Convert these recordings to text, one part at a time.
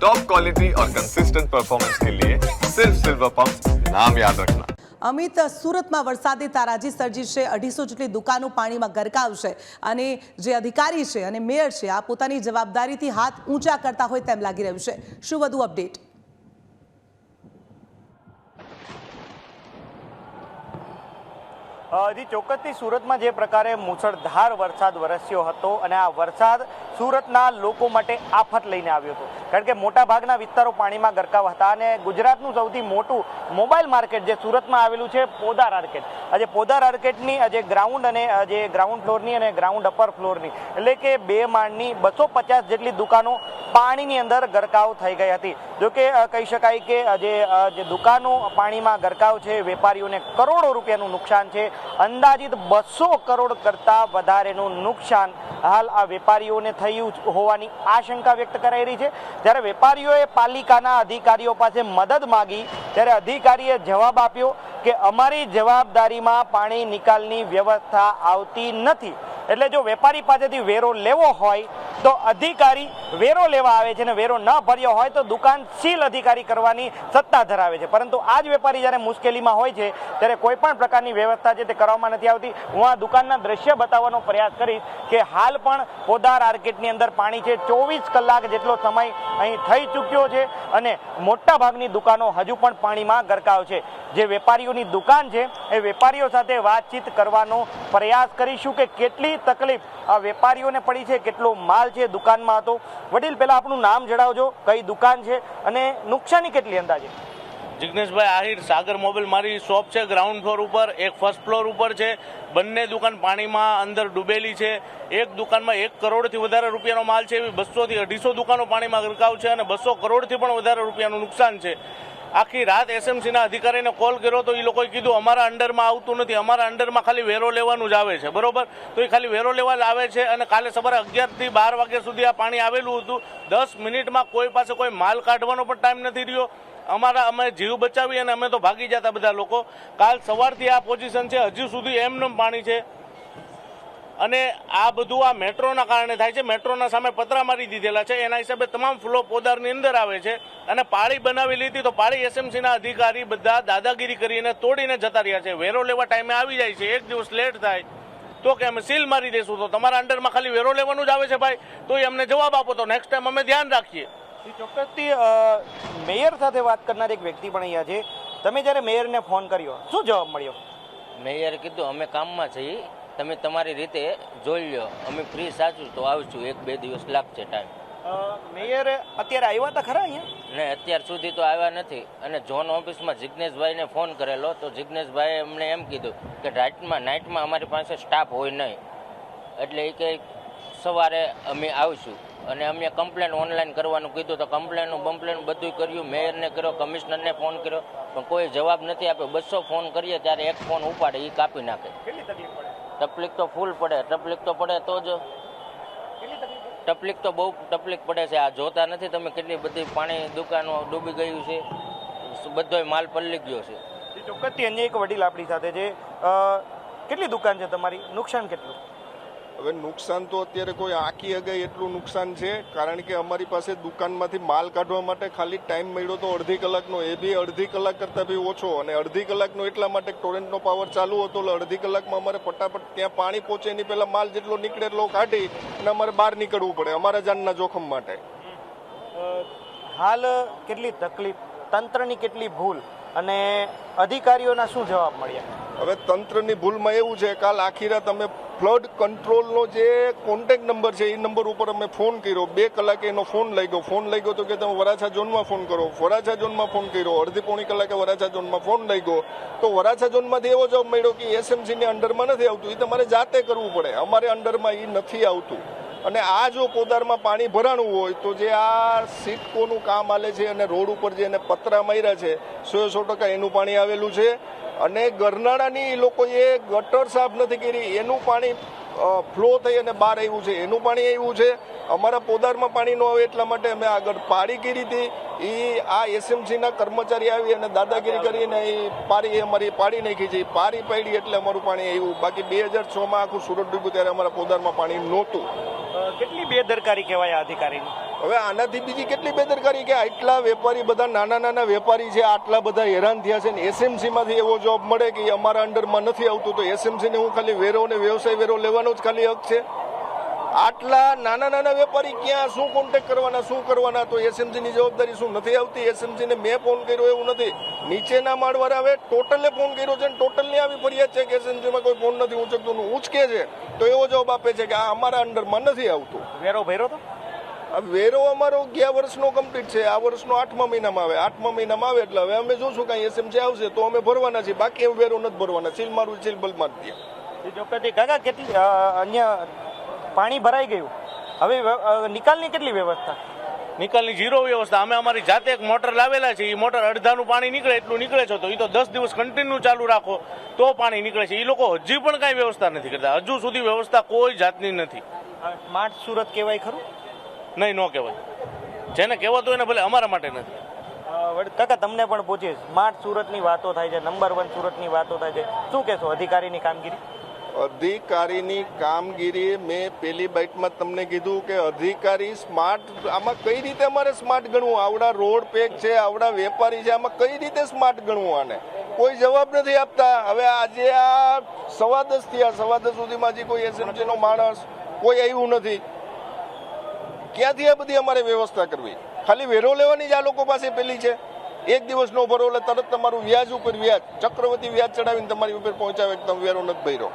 Top quality और consistent performance के लिए सिर्फ सिल्वर पंप नाम याद रखना। અમિત, સુરતમાં વરસાદી તારાજી સર્જી છે। 250 જેટલી દુકાનો પાણીમાં ગરકાવ છે અને જે અધિકારી છે અને મેયર છે આ પોતાની જવાબદારીથી હાથ ઊંચા કરતા હોય તેમ લાગી રહ્યું છે। શું વધુ અપડેટ? જી ચોક્કસથી સુરતમાં જે પ્રકારે મુસળધાર વરસાદ વરસ્યો હતો અને આ વરસાદ સુરતના લોકો માટે આફત લઈને આવ્યો હતો, કારણ કે મોટાભાગના વિસ્તારો પાણીમાં ગરકાવ હતા અને ગુજરાતનું સૌથી મોટું મોબાઈલ માર્કેટ જે સુરતમાં આવેલું છે પોદાર આર્કેટ, આજે પોદાર આર્કેટની જે ગ્રાઉન્ડ અને જે ગ્રાઉન્ડ ફ્લોરની અને ગ્રાઉન્ડ અપર ફ્લોરની એટલે કે 2 માળની 250 જેટલી દુકાનો પાણીની અંદર ગરકાવ થઈ ગઈ હતી। જોકે કહી શકાય કે જે દુકાનો પાણીમાં ગરકાવ છે, વેપારીઓને કરોડો રૂપિયાનું નુકસાન છે, અંદાજિત 200 કરોડ કરતાં વધારેનું નુકસાન હાલ આ વેપારીઓને થયું હોવાની આશંકા વ્યક્ત કરાઈ રહી છે। જ્યારે વેપારીઓએ પાલિકાના અધિકારીઓ પાસે મદદ માંગી ત્યારે અધિકારીએ જવાબ આપ્યો કે અમારી જવાબદારીમાં પાણી નિકાલની વ્યવસ્થા આવતી નથી, એટલે જો વેપારી પાસેથી વેરો લેવો હોય તો અધિકારી વેરો લેવા આવે છે અને વેરો ન ભર્યો હોય તો દુકાન સીલ અધિકારી કરવાની સત્તા ધરાવે છે, પરંતુ આ જ વેપારી જ્યારે મુશ્કેલીમાં હોય છે ત્યારે કોઈ પણ પ્રકારની વ્યવસ્થા છે તે કરવામાં નથી આવતી। હું આ દુકાનના દ્રશ્ય બતાવવાનો પ્રયાસ કરીશ કે હાલ પણ પોદાર આર્કેટની અંદર પાણી છે, 24 કલાક જેટલો સમય અહીં થઈ ચૂક્યો છે અને મોટા ભાગની દુકાનો હજુ પણ પાણીમાં ગરકાવ છે। જે વેપારીઓની દુકાન છે એ વેપારીઓ સાથે વાતચીત કરવાનો પ્રયાસ કરીશું કે કેટલી તકલીફ આ વેપારીઓને પડી છે, કેટલો માલ છે દુકાનમાં હતો। વડીલ, પહેલા આપનું નામ જણાવજો, કઈ દુકાન છે અને નુકસાની કેટલી અંદાજે? જિગ્નેશભાઈ આહિર, સાગર મોબાઈલ મારી શોપ છે ગ્રાઉન્ડ ફ્લોર ઉપર, એક ફર્સ્ટ ફ્લોર ઉપર છે। બંને દુકાન પાણીમાં અંદર ડૂબેલી છે। એક દુકાનમાં 1 કરોડથી વધારે રૂપિયાનો માલ છે, એવી 200 થી 250 દુકાનો પાણીમાં ગરકાવ છે અને 200 કરોડથી પણ વધારે રૂપિયાનું નુકસાન છે। આખી રાત એસએમસીના અધિકારીને કોલ કર્યો તો એ લોકોએ કીધું અમારા અંડરમાં આવતું નથી, અમારા અંડરમાં ખાલી વેરો લેવાનું જ આવે છે, બરોબર? તો એ ખાલી વેરો લેવા જ આવે છે અને કાલે સવારે 11 થી 12 વાગ્યા સુધી આ પાણી આવેલું હતું। 10 મિનિટમાં કોઈ પાસે કોઈ માલ કાઢવાનો પણ ટાઈમ નથી રહ્યો। અમે જીવ બચાવી અને અમે તો ભાગી જતા બધા લોકો। કાલ સવારથી આ પોઝિશન છે, હજુ સુધી એમનેમ પાણી છે અને આ બધું આ મેટ્રોના કારણે થાય છે। મેટ્રોના સામે પતરા મારી દીધેલા છે, એના હિસાબે તમામ ફ્લો પોદારની અંદર આવે છે અને પાળી બનાવી લીધી તો પાળી એસએમસીના અધિકારી બધા દાદાગીરી કરીને તોડીને જતા રહ્યા છે। વેરો લેવા ટાઈમે આવી જાય છે, 1 દિવસ લેટ થાય તો કે અમે સીલ મારી દઈશું, તો તમારા અંડરમાં ખાલી વેરો લેવાનું જ આવે છે ભાઈ, તો એ અમને જવાબ આપો તો નેક્સ્ટ ટાઈમ અમે ધ્યાન રાખીએ। ચોક્કસથી મેયર સાથે વાત કરનાર એક વ્યક્તિ પણ અહીંયા છે। તમે જ્યારે મેયરને ફોન કર્યો શું જવાબ મળ્યો? મેયરે કીધું અમે કામમાં છીએ, તમે તમારી રીતે જોઈ લો, અમે ફ્રી સાચું તો આવશું, 1-2 દિવસ લાગશે ટાઈમ। મેયર અત્યારે આવ્યા હતા ખરા અહીંયા? ને અત્યાર સુધી તો આવ્યા નથી અને ઝોન ઓફિસમાં જિગ્નેશભાઈને ફોન કરેલો તો જિગ્નેશભાઈએ અમને એમ કીધું કે નાઇટમાં અમારી પાસે સ્ટાફ હોય નહીં, એટલે એ કે સવારે અમે આવીશું અને અમે કમ્પ્લેન ઓનલાઈન કરવાનું કીધું તો કમ્પ્લેનનું બધું કર્યું, મેયરને કર્યો, કમિશનરને ફોન કર્યો પણ કોઈ જવાબ નથી આપ્યો। 200 ફોન કરીએ ત્યારે એક ફોન ઉપાડે એ કાપી નાખે। કેટલી તકલીફ પડે? તકલીફ તો ફૂલ પડે, તકલીફ તો પડે તો જ, તકલીફ તો બહુ તકલીફ પડે છે। આ જોતા નથી તમે કેટલી બધી પાણી દુકાનો ડૂબી ગયું છે, બધો માલ પલળી ગયો છે। ચોક્કસથી અન્ય એક વડીલ આપણી સાથે છે। કેટલી દુકાન છે તમારી, નુકસાન કેટલું? હવે નુકસાન તો અત્યારે કોઈ આંકી અગાઈ એટલું નુકસાન છે, કારણ કે અમારી પાસે દુકાનમાંથી માલ કાઢવા માટે ખાલી ટાઈમ મળ્યો તો 1/2 કલાકનો, એ બી 1/2 કલાક કરતાં બી ઓછો, અને 1/2 કલાકનો એટલા માટે ટોરેન્ટનો પાવર ચાલુ હતો એટલે 1/2 કલાકમાં અમારે ફટાફટ ત્યાં પાણી પહોંચે એની પહેલાં માલ જેટલો નીકળે એટલો કાઢી અને અમારે બહાર નીકળવું પડે અમારા જાનના જોખમ માટે। હાલ કેટલી તકલીફ, તંત્રની કેટલી ભૂલ અને અધિકારીઓના શું જવાબ મળ્યા? હવે તંત્રની ભૂલમાં એવું છે, કાલ આખી રાત અમે ફ્લડ કંટ્રોલનો જે કોન્ટેક્ટ નંબર છે એ નંબર ઉપર અમે ફોન કર્યો, 2 કલાકે એનો ફોન લઈ ગયો તો કે તમે વરાછા ઝોનમાં ફોન કરો, વરાછા ઝોનમાં ફોન કર્યો, 1/2-પોણી કલાકે વરાછા ઝોનમાં ફોન લઈ ગયો તો વરાછા ઝોનમાંથી એવો જવાબ મળ્યો કે એસએમસીને અંડરમાં નથી આવતું, એ તમારે જાતે કરવું પડે, અમારે અંડરમાં એ નથી આવતું। અને આ જો પોદારમાં પાણી ભરાણું હોય તો જે આ સિટકોનું કામ આલે છે અને રોડ ઉપર જે એને પતરા માર્યા છે 100% એનું પાણી આવેલું છે અને ગરનાળાની લોકોએ ગટર સાફ નથી કરી, એનું પાણી ફ્લો થઈ અને બહાર આવ્યું છે, એનું પાણી આવ્યું છે। અમારા પોદારમાં પાણી ન આવે એટલા માટે અમે આગળ પાડી કરી હતી, એ આ એસએમસીના કર્મચારી આવી અને દાદાગીરી કરીને એ પારી અમારી પાડી નાખી છે, પારી પાડી એટલે અમારું પાણી આવ્યું। બાકી 2006માં આખું સુરત ડૂબ્યું ત્યારે અમારા પોદારમાં પાણી નહોતું। કેટલી બેદરકારી કહેવાય અધિકારીની? હવે આનાથી બીજી કેટલી બેદરકારી કે આટલા વેપારી બધા નાના નાના વેપારી છે, આટલા બધા હેરાન થયા છે ને એસએમસીમાંથી એવો જોબ મળે કે અમારા અંડરમાં નથી આવતું તો એસએમસીને હું ખાલી વેરો અને વ્યવસાય વેરો લેવાનો જ ખાલી હક છે? આટલા નાના નાના વેપારી ક્યાં શું કોન્ટેક્ટ કરવાના, શું કરવાના? તો એસએમસીની જવાબદારી શું નથી આવતી? એસએમસીને મેં ફોન કર્યો એવું નથી, નીચેના માળવાળા હવે ટોટલે ફોન કર્યો છે ને ટોટલની આવી ફરિયાદ છે કે એસએમસીમાં કોઈ ફોન નથી ઉંચકતું, ઉંચકે છે તો એવો જવાબ આપે છે કે આ અમારા અંડરમાં નથી આવતું. વેરો ભર્યો તો વેરો અમારો ગયા વર્ષનો કમ્પ્લીટ છે, આ વર્ષનો 8મા મહિનામાં આવે, 8મા મહિનામાં આવે એટલે હવે અમે જોશું કાંઈ એસએમસી આવશે તો અમે ભરવાના છીએ, બાકી અમે વેરો નથી ભરવાના. સીલ મારું સીલ બલ મારી દે. ચોક્કસથી કાકા કેટલી અન્ય પાણી ભરાઈ ગયું, હવે નિકાલની કેટલી વ્યવસ્થા? નિકાલની ઝીરો વ્યવસ્થા. અમે અમારી જાતે એક મોટર લાવેલા છે, એ મોટર અડધાનું પાણી નીકળે એટલું નીકળે છે, તો એ તો 10 દિવસ કન્ટિન્યુ ચાલુ રાખો તો પાણી નીકળે છે. એ લોકો હજી પણ કાંઈ વ્યવસ્થા નથી કરતા, હજુ સુધી વ્યવસ્થા કોઈ જાતની નથી. સ્માર્ટ સુરત કહેવાય ખરું? નહીં, ન કહેવાય. જેને કહેવાતું એને ભલે, અમારા માટે નથી. કાકા તમને પણ પૂછીએ, સ્માર્ટ સુરતની વાતો થાય છે, નંબર 1 સુરતની વાતો થાય છે, શું કહેશો અધિકારીની કામગીરી? અધિકારીની કામગીરી મેં પેલી બાઇટમાં તમને કીધું કે અધિકારી સ્માર્ટ, આમાં કઈ રીતે અમારે સ્માર્ટ ગણવું? આવડા રોડ પેક છે, આવડા વેપારી છે, આમાં કઈ રીતે સ્માર્ટ ગણવું? આને કોઈ જવાબ નથી આપતા. હવે આજે આ 10:15 થયા, 10:15 સુધીમાં હજી કોઈ એસએમસીનો માણસ કોઈ આવ્યું નથી. ક્યાંથી આ બધી અમારે વ્યવસ્થા કરવી? ખાલી વેરો લેવાની જ આ લોકો પાસે પેલી છે. એક દિવસ નો ભરો એટલે તરત તમારું વ્યાજ ઉપર વ્યાજ, ચક્રવર્તી વ્યાજ ચડાવીને તમારી ઉપર પહોંચાવે કે તમે વેરો નથી ભર્યો.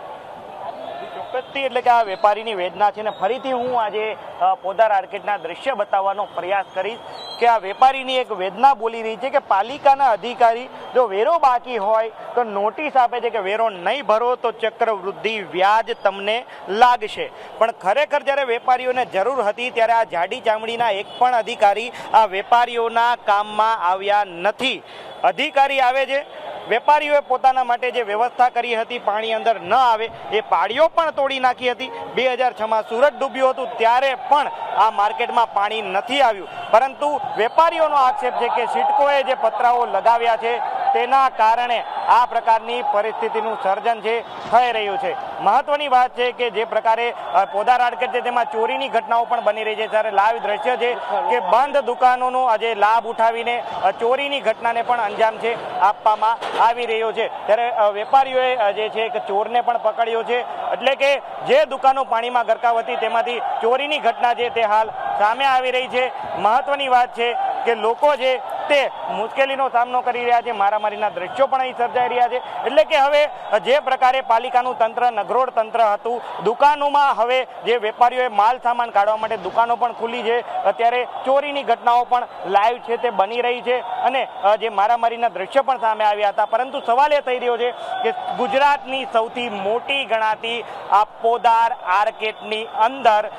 ચોક્કસથી એટલે કે આ વેપારીની વેદના છે ને ફરીથી હું આજે પોદાર આર્કેટના દ્રશ્ય બતાવવાનો પ્રયાસ કરીશ કે આ વેપારીની એક વેદના બોલી રહી છે કે પાલિકાના અધિકારી જો વેરો બાકી હોય તો નોટિસ આપે છે કે વેરો નહીં ભરો તો ચક્રવૃદ્ધિ વ્યાજ તમને લાગશે, પણ ખરેખર જ્યારે વેપારીઓને જરૂર હતી ત્યારે આ જાડી ચામડીના એક પણ અધિકારી આ વેપારીઓના કામમાં આવ્યા નથી. અધિકારી આવે છે, વેપારીઓએ પોતાના માટે જે વ્યવસ્થા કરી હતી પાણી અંદર ન આવે એ પાળીઓ પણ તોડી નાખી હતી. 2006માં સુરત ડૂબ્યું હતું ત્યારે પણ આ માર્કેટમાં પાણી નથી આવ્યું, પરંતુ વેપારીઓનો આક્ષેપ છે કે સિડકોએ જે પતરાઓ લગાવ્યા છે તેના કારણે આ પ્રકારની પરિસ્થિતિનું સર્જન છે થઈ રહ્યું છે. મહત્વની વાત છે કે જે પ્રકારે પોદાર આર્કેટ છે તેમાં ચોરીની ઘટનાઓ પણ બની રહી છે, જ્યારે લાઈવ દ્રશ્ય છે કે બંધ દુકાનોનો આજે લાભ ઉઠાવીને ચોરીની ઘટનાને પણ અંજામ છે આપવામાં આવી રહ્યો છે. ત્યારે વેપારીઓએ જે છે કે ચોરને પણ પકડ્યો છે, એટલે કે જે દુકાનો પાણીમાં ગરકાવ હતી તેમાંથી ચોરીની ઘટના છે તે હાલ સામે આવી રહી છે. મહત્વની વાત છે કે લોકો છે તે મુશ્કેલીનો સામનો કરી રહ્યા છે, મારામારીના દ્રશ્યો પણ અહીં સર્જાઈ રહ્યા છે. એટલે કે હવે જે પ્રકારે પાલિકાનું તંત્ર નગરોડ તંત્ર હતું, દુકાનોમાં હવે જે વેપારીઓએ માલ સામાન કાઢવા માટે દુકાનો પણ ખુલ્લી છે, અત્યારે ચોરીની ઘટનાઓ પણ લાઈવ છે તે બની રહી છે અને જે મારામારીના દ્રશ્યો પણ સામે આવ્યા હતા. પરંતુ સવાલ એ થઈ રહ્યો છે કે ગુજરાતની સૌથી મોટી ગણાતી આ પોદાર આર્કેટની અંદર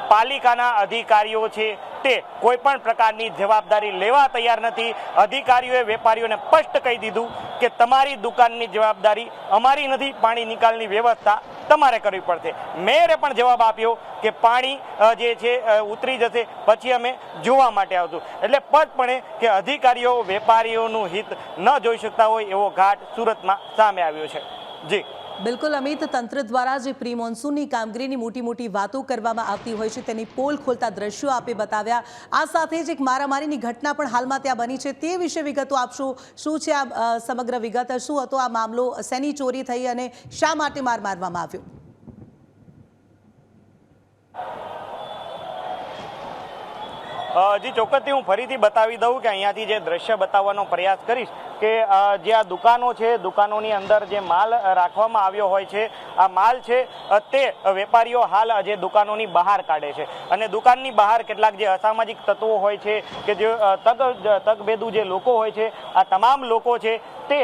પાલિકાના અધિકારીઓ છે તે કોઈ પણ પ્રકારની જવાબદારી લેવા તૈયાર નથી. અધિકારીઓએ વેપારીઓને સ્પષ્ટ કહી દીધું કે તમારી દુકાનની જવાબદારી અમારી નથી, પાણી નિકાલની વ્યવસ્થા તમારે કરવી પડશે. મેયરે પણ જવાબ આપ્યો કે પાણી જે છે ઉતરી જશે પછી અમે જોવા માટે આવશું. એટલે સ્પષ્ટપણે કે અધિકારીઓ વેપારીઓનું હિત ન જોઈ શકતા હોય એવો ઘાટ સુરતમાં સામે આવ્યો છે. જી બિલકુલ અમિત, તંત્ર દ્વારા જે પ્રી મોન્સૂનની કામગીરીની મોટી મોટી વાતો કરવામાં આવતી હોય છે તેની પોલ ખોલતા દ્રશ્યો આપે બતાવ્યા. આ સાથે જ એક મારામારીની ઘટના પણ હાલમાં ત્યાં બની છે, તે વિશે વિગતો આપશો. શું છે આ સમગ્ર વિગત? શું હતો આ મામલો? શેની ચોરી થઈ અને શા માટે માર મારવામાં આવ્યો? જી ચોક્કસથી હું ફરીથી બતાવી દઉં કે અહીંયાથી જે દ્રશ્ય બતાવવાનો પ્રયાસ કરીશ કે જે આ દુકાનો છે, દુકાનોની અંદર જે માલ રાખવામાં આવ્યો હોય છે, આ માલ છે તે વેપારીઓ હાલ જે દુકાનોની બહાર કાઢે છે અને દુકાનની બહાર કેટલાક જે અસામાજિક તત્વો હોય છે કે જે તગબેદુ જે લોકો હોય છે, આ તમામ લોકો છે તે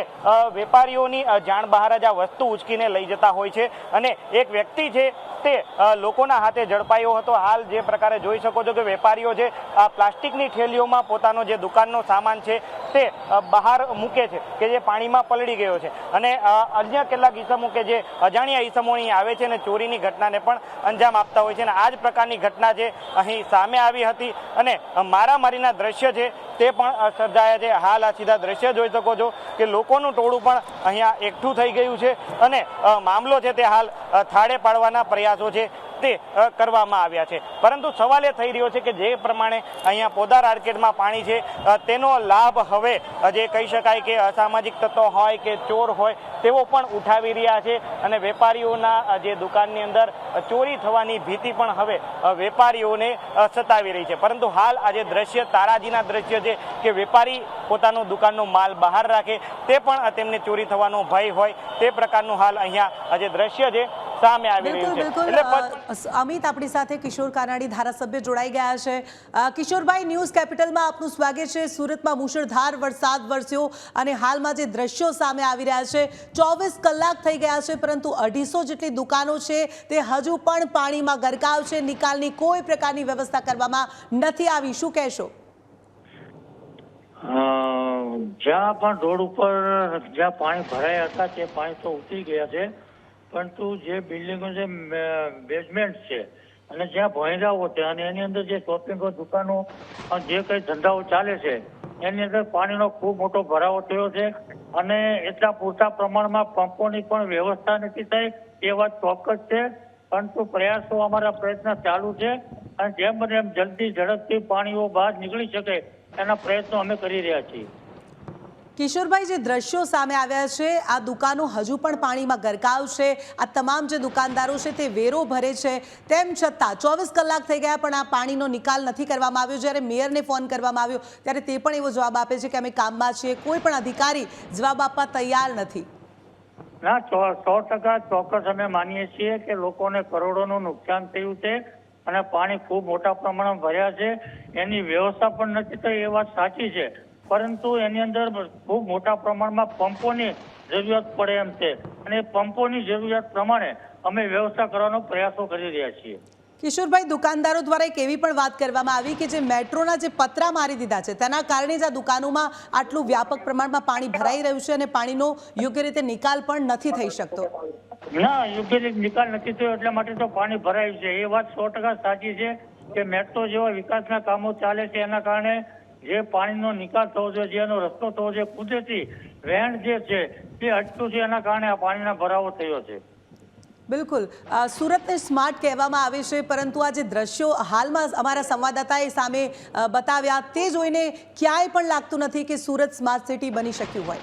વેપારીઓની જાણ બહાર જ આ વસ્તુ ઉચકીને લઈ જતા હોય છે અને એક વ્યક્તિ છે તે લોકોના હાથે ઝડપાયો હતો. હાલ જે પ્રકારે જોઈ શકો છો કે વેપારીઓ છે આ પ્લાસ્ટિકની થેલીઓમાં પોતાનો જે દુકાનનો સામાન છે તે બહાર મૂકે છે કે જે પાણીમાં પલળી ગયો છે અને અન્ય કેટલાક ઈસમો કે જે અજાણ્યા ઈસમો અહીં આવે છે અને ચોરીની ઘટનાને પણ અંજામ આપતા હોય છે અને આ જ પ્રકારની ઘટના છે અહીં સામે આવી હતી અને મારામારીના દ્રશ્ય છે તે પણ સર્જાયા છે. હાલ આ સીધા દ્રશ્ય જોઈ શકો છો કે લોકોનું ટોળું પણ અહીંયા એકઠું થઈ ગયું છે અને મામલો છે તે હાલ થાળે પાડવાના પ્રયાસો છે તે કરવામાં આવ્યા છે. પરંતુ સવાલ એ થઈ રહ્યો છે કે જે પ્રમાણે અહીંયા પોદાર આર્કેડમાં પાણી છે તેનો લાભ હવે જે કહી શકાય કે અસામાજિક તત્વો હોય કે ચોર હોય તેઓ પણ ઉઠાવી રહ્યા છે અને વેપારીઓના જે દુકાનની અંદર ચોરી થવાની ભીતિ પણ હવે વેપારીઓને સતાવી રહી છે. પરંતુ હાલ આજે દ્રશ્ય તારાજીના દ્રશ્ય છે કે વેપારી પોતાનો દુકાનનો માલ બહાર રાખે તે પણ તેમને ચોરી થવાનો ભય હોય તે પ્રકારનું હાલ અહીંયા આજે દ્રશ્ય છે સામે આવી રહ્યું છે. બિલકુલ અમિત, આપણી સાથે કિશોર કાનાણી ધારાસભ્ય જોડાઈ ગયા છે. કિશોરભાઈ, ન્યૂઝ કેપિટલમાં આપનું સ્વાગત છે. સુરતમાં મુશળધાર વરસાદ વરસ્યો અને હાલમાં જે દ્રશ્યો સામે આવી રહ્યા છે, 24 કલાક થઈ ગયા છે પરંતુ 250 જેટલી દુકાનો છે તે હજુ પણ પાણીમાં ગરકાવ છે. નિકાલની કોઈ પ્રકારની વ્યવસ્થા કરવામાં નથી આવી. શું કહેશો? જ્યાં પણ રોડ ઉપર જ્યાં પાણી ભરાયા હતા તે પાણી તો ઉતરી ગયા છે, પરંતુ જે બિલ્ડિંગો છે બેઝમેન્ટ છે અને જ્યાં ભોંયરાઓ છે અને એની અંદર જે શોપિંગો દુકાનો જે કંઈ ધંધાઓ ચાલે છે એની અંદર પાણીનો ખૂબ મોટો ભરાવો થયો છે અને એટલા પૂરતા પ્રમાણમાં પંપોની પણ વ્યવસ્થા નથી થઈ એ વાત ચોક્કસ છે. પરંતુ પ્રયાસો અમારા પ્રયત્ન ચાલુ છે અને જેમ બને એમ જલ્દી ઝડપથી પાણીઓ બહાર નીકળી શકે એના પ્રયત્નો અમે કરી રહ્યા છીએ. કિશોરભાઈ, જે દ્રશ્યો સામે આવ્યા છે, આ દુકાનો હજુ પણ પાણીમાં ગરકાવ છે. આ તમામ જે દુકાનદારો છે તે વેરો ભરે છે, તેમ છતાં 24 કલાક થઈ ગયા પણ આ પાણીનો નિકાલ નથી કરવામાં આવ્યો. જ્યારે મેયરને ફોન કરવામાં આવ્યો ત્યારે તે પણ એવો જવાબ આપે છે કે અમે કામમાં છીએ. કોઈ પણ અધિકારી જવાબ આપવા તૈયાર નથી. ના, 100% ચોક્કસ અમે માનીએ છીએ કે લોકોને કરોડોનું નુકસાન થયું છે અને પાણી ખૂબ મોટા પ્રમાણમાં ભર્યા છે. એની વ્યવસ્થા પણ નથી થઈ એ વાત સાચી છે, પરંતુ એની અંદર ખૂબ મોટા પ્રમાણમાં પંપોની જરૂરિયાત પડે એમ છે અને પંપોની જરૂરિયાત પ્રમાણે અમે વ્યવસ્થા કરવાનો પ્રયાસો કરી રહ્યા છીએ. કિશોરભાઈ, દુકાનદારો દ્વારા એક એવી પણ વાત કરવામાં આવી કે જે મેટ્રોના જે પતરા મારી દીધા છે તેના કારણે જ આ દુકાનોમાં આટલું વ્યાપક પ્રમાણમાં પાણી ભરાઈ રહ્યું છે અને પાણીનો યોગ્ય રીતે નિકાલ પણ નથી થઈ શકતો. ના, યોગ્ય રીતે નિકાલ નથી થયો એટલા માટે તો પાણી ભરાયું છે. એ વાત 100% સાચી છે કે મેટ્રો જેવા વિકાસના કામો ચાલે છે એના કારણે જે પાણીનો નિકાલ થવો જોઈએ, જેનો રસ્તો થવો જોઈએ, કુદરતી વહેણ જે છે તે અટક્યું છે એના કારણે આ પાણીના ભરાવો થયો છે. બિલકુલ, સુરતને સ્માર્ટ કહેવામાં આવે છે પરંતુ આ જે દ્રશ્યો હાલમાં અમારા સંવાદદાતાએ સામે બતાવ્યા તે જોઈને ક્યાંય પણ લાગતું નથી કે સુરત સ્માર્ટ સિટી બની શક્યું હોય.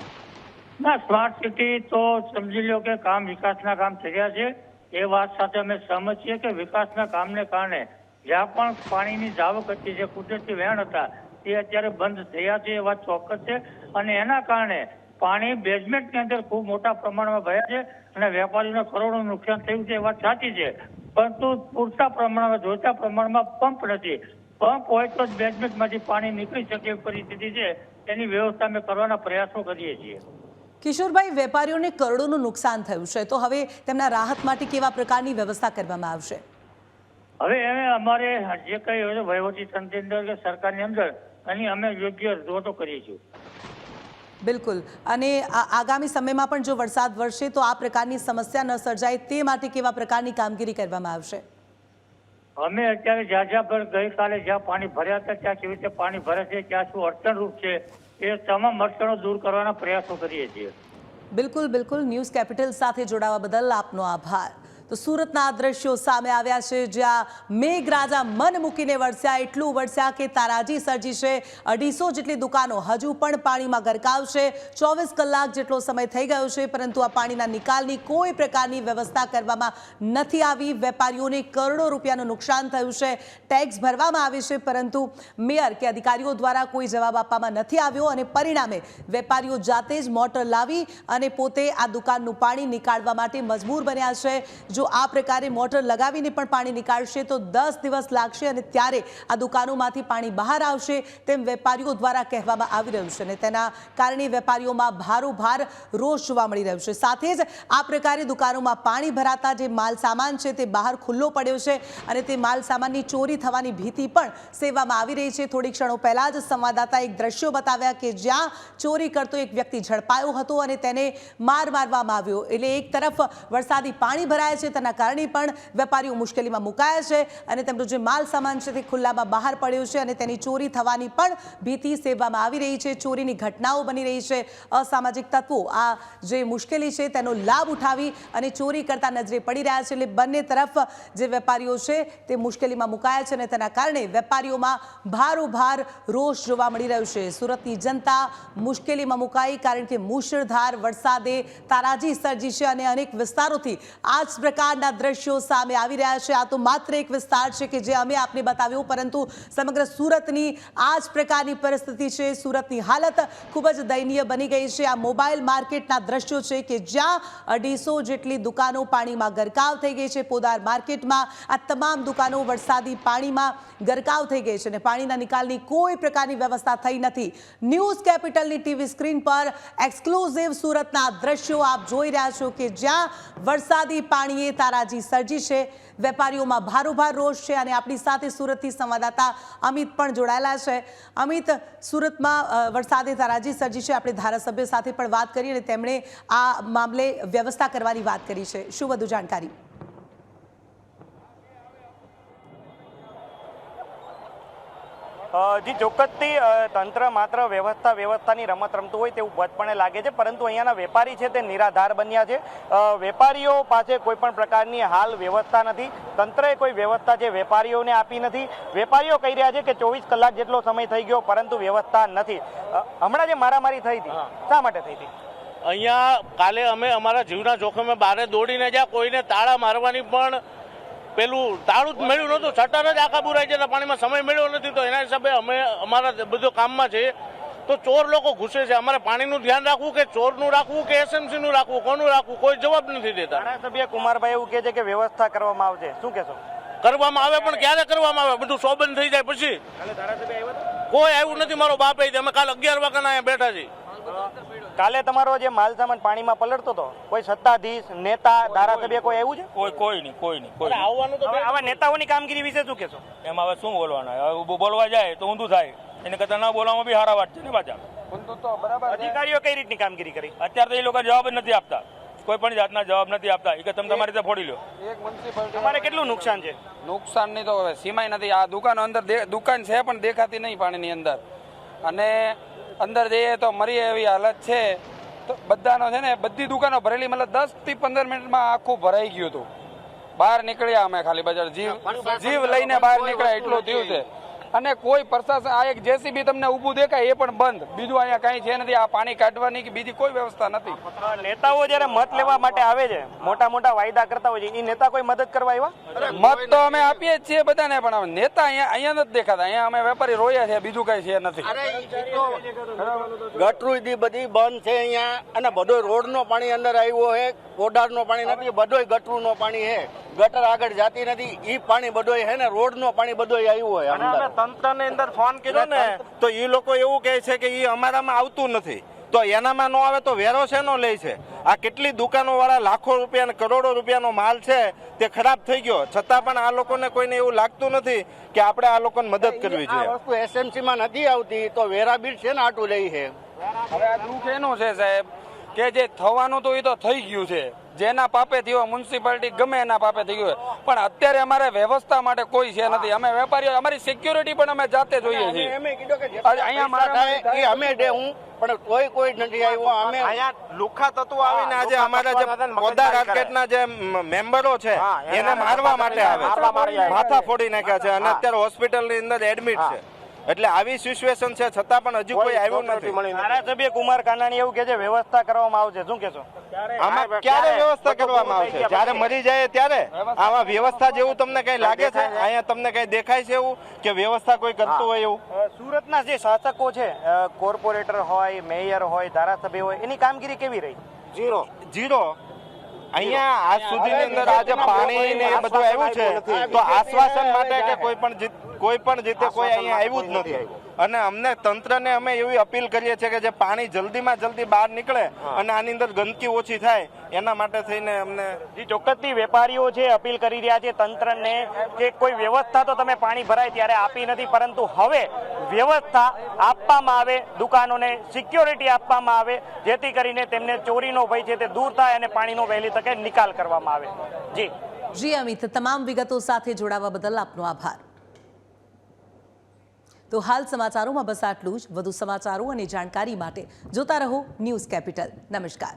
ના, સ્માર્ટ સિટી તો સમજી લો કે વિકાસના કામ થઈ રહ્યા છે. એ વાત સાથે અમે સહમત છીએ કે વિકાસના કામને કારણે જ્યાં પણ પાણીની જાવક હતી, જે કુદરતી વહેણ હતા, તે અત્યારે બંધ થયા છે. એ વાત ચોક્કસ છે અને એના કારણે પાણી બેઝમેન્ટની અંદર ખૂબ મોટા પ્રમાણમાં ભર્યા છે અને વેપારીઓને કરોડોનું નુકસાન થયું છે. એ વાત સાચી છે, પરંતુ પૂરતા પ્રમાણમાં જોઈતા પ્રમાણમાં પંપ નથી. પંપ હોય તો જ બેઝમેન્ટમાંથી પાણી નીકળી શકે એવી પરિસ્થિતિ છે. એની વ્યવસ્થા અમે કરવાના પ્રયાસો કરીએ છીએ. કિશોરભાઈ, વેપારીઓને કરોડોનું નુકસાન થયું છે તો હવે તેમના રાહત માટે કેવા પ્રકારની વ્યવસ્થા કરવામાં આવશે? હવે અમારે જે કંઈ વહીવટી તંત્રની અંદર કે સરકારની અંદર એની અમે યોગ્ય રજૂઆતો કરીશું. બિલકુલ, અને આગામી સમયમાં પણ જો વરસાદ વરસે તો આ પ્રકારની સમસ્યા ન સર્જાય તે માટે કેવા પ્રકારની કામગીરી કરવામાં આવશે? અમે અત્યારે જ્યાં ગઈકાલે જ્યાં પાણી ભર્યા હતા ત્યાં કેવી રીતે પાણી ભરે છે, ત્યાં શું અડચણરૂપ છે, એ તમામ અડચણો દૂર કરવાના પ્રયાસો કરીએ છીએ. બિલકુલ બિલકુલ, ન્યૂઝ કેપિટલ સાથે જોડાવા બદલ આપનો આભાર. તો સુરતના દ્રશ્યો સામે આવ્યા છે જ્યાં મેઘરાજા મન મૂકીને વરસ્યા, એટલું વરસ્યા કે તારાજી સર્જી છે. 250 જેટલી દુકાનો હજુ પણ પાણીમાં ગરકાવ છે. 24 કલાક જેટલો સમય થઈ ગયો છે પરંતુ આ પાણીના નિકાલની કોઈ પ્રકારની વ્યવસ્થા કરવામાં નથી આવી. વેપારીઓને કરોડો રૂપિયાનું નુકસાન થયું છે. ટેક્સ ભરવામાં આવે છે પરંતુ મેયર કે અધિકારીઓ દ્વારા કોઈ જવાબ આપવામાં નથી આવ્યો અને પરિણામે વેપારીઓ જાતે જ મોટર લાવી અને પોતે આ દુકાનનું પાણી નીકાળવા માટે મજબૂર બન્યા છે. જો આ પ્રકારે મોટર લગાવીને પણ પાણી નીકાળશે તો 10 દિવસ લાગશે અને ત્યારે આ દુકાનોમાંથી પાણી બહાર આવશે તેમ વેપારીઓ દ્વારા કહેવામાં આવી રહ્યું છે અને તેના કારણે વેપારીઓમાં ભારોભાર રોષ જોવા મળી રહ્યો છે. સાથે જ આ પ્રકારે દુકાનોમાં પાણી ભરાતા જે માલ સામાન છે તે બહાર ખુલ્લો પડ્યો છે અને તે માલ સામાનની ચોરી થવાની ભીતિ પણ સેવામાં આવી રહી છે. થોડી ક્ષણો પહેલા જ સંવાદદાતા એક દ્રશ્યો બતાવ્યા કે જ્યાં ચોરી કરતો એક વ્યક્તિ ઝડપાયો હતો અને તેને મારવામાં આવ્યો. એટલે એક તરફ વરસાદી પાણી ભરાય છે છે તેના કારણે પણ વેપારીઓ મુશ્કેલીમાં મુકાયા છે અને તેમનો જે માલ સામાન છે તે ખુલ્લામાં બહાર પડ્યો છે અને તેની ચોરી થવાની પણ ભીતિ સેવવામાં આવી રહી છે. ચોરીની ઘટનાઓ બની રહી છે. અસામાજિક તત્વો આ જે મુશ્કેલી છે તેનો લાભ ઉઠાવી અને ચોરી કરતા નજરે પડી રહ્યા છે. એટલે બંને તરફ જે વેપારીઓ છે તે મુશ્કેલીમાં મુકાયા છે અને તેના કારણે વેપારીઓમાં ભારોભાર રોષ જોવા મળી રહ્યો છે. સુરતની જનતા મુશ્કેલીમાં મુકાઈ કારણ કે મુશળધાર વરસાદે તારાજી સર્જી છે અને અનેક વિસ્તારોથી આ જ પ્રકારના દ્રશ્યો સામે આવી રહ્યા છે. આ તો માત્ર એક વિસ્તાર છે કે જે અમે આપને બતાવ્યું, પરંતુ સમગ્ર સુરતની આ જ પ્રકારની પરિસ્થિતિ છે. સુરતની હાલત ખૂબ જ દયનીય બની ગઈ છે. આ મોબાઈલ માર્કેટના દ્રશ્યો છે કે જ્યાં 250 જેટલી દુકાનો પાણીમાં ગરકાવ થઈ ગઈ છે. પોદાર માર્કેટમાં આ તમામ દુકાનો વરસાદી પાણીમાં ગરકાવ થઈ ગઈ છે અને પાણીના નિકાલની કોઈ પ્રકારની વ્યવસ્થા થઈ નથી. ન્યૂઝ કેપિટલની ટીવી સ્ક્રીન પર એક્સક્લુઝિવ સુરતના દ્રશ્યો આપ જોઈ રહ્યા છો કે જ્યાં વરસાદી પાણીએ તારાજી સર્જી છે. વેપારીઓમાં ભારોભાર રોષ છે અને આપણી સાથે સુરતથી સંવાદદાતા અમિત પણ જોડાયેલા છે. અમિત, સુરતમાં વરસાદે તારાજી સર્જી છે. આપણે ધારાસભ્ય સાથે પણ વાત કરી અને તેમણે આ મામલે વ્યવસ્થા કરવાની વાત કરી છે. શું વધુ જાણકારી? જી, ચોક્કસથી તંત્ર માત્ર વ્યવસ્થાની રમત રમતું હોય તેવું બચપણે લાગે છે, પરંતુ અહીંયાના વેપારી છે તે નિરાધાર બન્યા છે. વેપારીઓ પાસે કોઈ પણ પ્રકારની હાલ વ્યવસ્થા નથી. તંત્રએ કોઈ વ્યવસ્થા છે વેપારીઓને આપી નથી. વેપારીઓ કહી રહ્યા છે કે 24 કલાક જેટલો સમય થઈ ગયો પરંતુ વ્યવસ્થા નથી. હમણાં જે મારામારી થઈ હતી, શા માટે થઈ હતી? અહીંયા કાલે અમે અમારા જીવના જોખમે બહાર દોડીને જ્યાં કોઈને તાળા મારવાની પણ પેલું તાળું જ મળ્યું નહોતું, શટર જ આખા બુરાઈ જતા પાણીમાં સમય મળ્યો નથી. તો એના હિસાબે અમે અમારા બધો કામમાં છે તો ચોર લોકો ઘૂસે છે. અમારે પાણીનું ધ્યાન રાખવું કે ચોરનું રાખવું કે એસએમસી નું રાખવું, કોનું રાખવું, કોઈ જવાબ નથી દેતા. ધારાસભ્ય કુમારભાઈ એવું કહે છે કે વ્યવસ્થા કરવામાં આવશે, શું કહેશો? કરવામાં આવે પણ ક્યારે કરવામાં આવે? બધું સોબંધ થઈ જાય પછી કોઈ આવ્યું નથી. મારો બાપ એ અમે કાલ 11 વાગ્યાના અહીંયા બેઠા છીએ. કાલે તમારો જે માલ સામાન પાણીમાં પલળતો હતો, કોઈ સત્તાધીશ, નેતા, ધારાસભ્ય કોઈ આવ્યું છે? કોઈ નહીં. આવવાનું તો આવા નેતાઓની કામગીરી વિશે શું કહેશો? એમાં હવે શું બોલવાના? બોલવા જાય તો ઊંધું થાય. એને કરતા ના બોલવામાં બી સારા વાત છે ને પાછા. અધિકારીઓ કઈ રીતની કામગીરી કરી? અત્યારે તો એ લોકો જવાબ જ નથી આપતા. કોઈ પણ જાતના જવાબ નથી આપતા. એ કે તમે તમારી રીતે ફોડી લો. તમારે કેટલું નુકસાન છે? નુકસાનની તો સીમાય નથી. આ દુકાનો અંદર દુકાન છે પણ દેખાતી નહીં પાણીની અંદર, અને અંદર જઈએ તો મરી એવી હાલત છે. તો બધાનો છે ને, બધી દુકાનો ભરેલી, મતલબ 10 થી 15 મિનિટમાં આખું ભરાઈ ગયું હતું. બહાર નીકળ્યા અમે ખાલી બજાર, જીવ લઈને બહાર નીકળ્યા એટલું થયું છે. અને કોઈ પ્રશાસન, આ એક જેસીબી તમને ઊભું દેખાય એ પણ બંધ. બીજું અહીંયા કાંઈ છે નથી. આ પાણી કાઢવાની કે બીજી કોઈ વ્યવસ્થા નથી. નેતાઓ જયારે મત લેવા માટે આવે છે, મોટા મોટા વાયદા કરતા હોય છે, એ નેતા કોઈ મદદ કરવા આવ્યા? મત તો અમે આપીએ જ છીએ બધાને, પણ નેતા અહીંયા નથી દેખાતા. અહીંયા અમે વેપારી રોયા છે, બીજું કઈ છે નથી. ગટરું બધી બંધ છે અહીંયા, અને બધો રોડનો પાણી અંદર આવ્યો છે. કોડારનો પાણી નથી, બધોય ગટરનું પાણી છે. ગટર આગળ જાતી નથી. ઈ પાણી બધોય છે ને, રોડનો પાણી બધોય આવ્યું હોય. તંત્રની અંદર ફોન કર્યો ને તો એ લોકો એવું કહે છે કે એ અમારામાં આવતું નથી. તો એનામાં ન આવે તો વેરો શેનો લે છે? આ કેટલી દુકાનો વાળા લાખો રૂપિયા ને કરોડો રૂપિયાનો માલ છે તે ખરાબ થઈ ગયો, છતાં પણ આ લોકોને કોઈને એવું લાગતું નથી કે આપણે આ લોકોને મદદ કરવી જોઈએ. આ વસ્તુ એસએમસી માં નથી આવતી તો વેરા બિલ છે ને આટું લે છે. હવે આ દુઃખ એનું છે સાહેબ કે જે થવાનું તો એ તો થઈ ગયું છે. જેના પાપે થયો, મ્યુનિસિપાલિટી ગમે એના પાપે થઈ ગયું, પણ અત્યારે અમારે વ્યવસ્થા માટે કોઈ છે નથી. અમે વેપારીઓ, અમારી સિક્યોરિટી પણ અમે જાતે જોઈએ છીએ. અહીંયા અમે દેવું પણ કોઈ નથી આવ્યો. અમે અહીંયા લુખા તત્વો આવીને આજે અમારા જે પોદાર માર્કેટના જે મેમ્બરો છે એને મારવા માટે આવે, માથા ફોડી નાખ્યા છે અને અત્યારે હોસ્પિટલની અંદર એડમિટ છે. એટલે આવી સિચ્યુએશન છે, છતાં પણ હજુ કોઈ આવ્યું નથી. ધારાસભ્ય કુમાર કાનાણી એવું કે છે વ્યવસ્થા કરવામાં આવશે, શું કહેશો? આમાં ક્યારે વ્યવસ્થા કરવામાં આવશે? જ્યારે મરી જાય ત્યારે? આમાં વ્યવસ્થા જેવું તમને કઈ લાગે છે? અહીંયા તમને કઈ દેખાય છે એવું કે વ્યવસ્થા કોઈ કરતું હોય એવું? સુરતના જે શાસકો છે, કોર્પોરેટર હોય, મેયર હોય, ધારાસભ્ય હોય, એની કામગીરી કેવી રહી? ઝીરો. અહીંયા આજ સુધીની અંદર આજે પાણી ને એ બધું આવ્યું છે તો આશ્વાસન માટે કે કોઈ પણ જીતે કોઈ અહીંયા આવ્યું જ નથી. અને અમને તંત્રને અમે એવી અપીલ કરીએ છીએ કે જે પાણી જલ્દીમાં જલ્દી બહાર નીકળે અને આની અંદર ગંદકી ઓછી થાય એના માટે થઈને અમને જે ચોક્કસથી વેપારીઓ છે અપીલ કરી રહ્યા છે તંત્રને કે કોઈ વ્યવસ્થા તો તમે પાણી ભરાય ત્યારે આપી નથી, પરંતુ હવે વ્યવસ્થા આપવામાં આવે, દુકાનોને સિક્યોરિટી આપવામાં આવે, જેથી કરીને તેમને ચોરીનો ભય છે તે દૂર થાય અને પાણીનો વહેલી તકે નિકાલ કરવામાં આવે. જી અમિત, તમામ વિગતો સાથે જોડાવા બદલ આપનો આભાર. તો હાલ સમાચારોમાં બસ આટલું જ. વધુ સમાચારો અને જાણકારી માટે જોતા રહો ન્યૂઝ કેપિટલ. નમસ્કાર.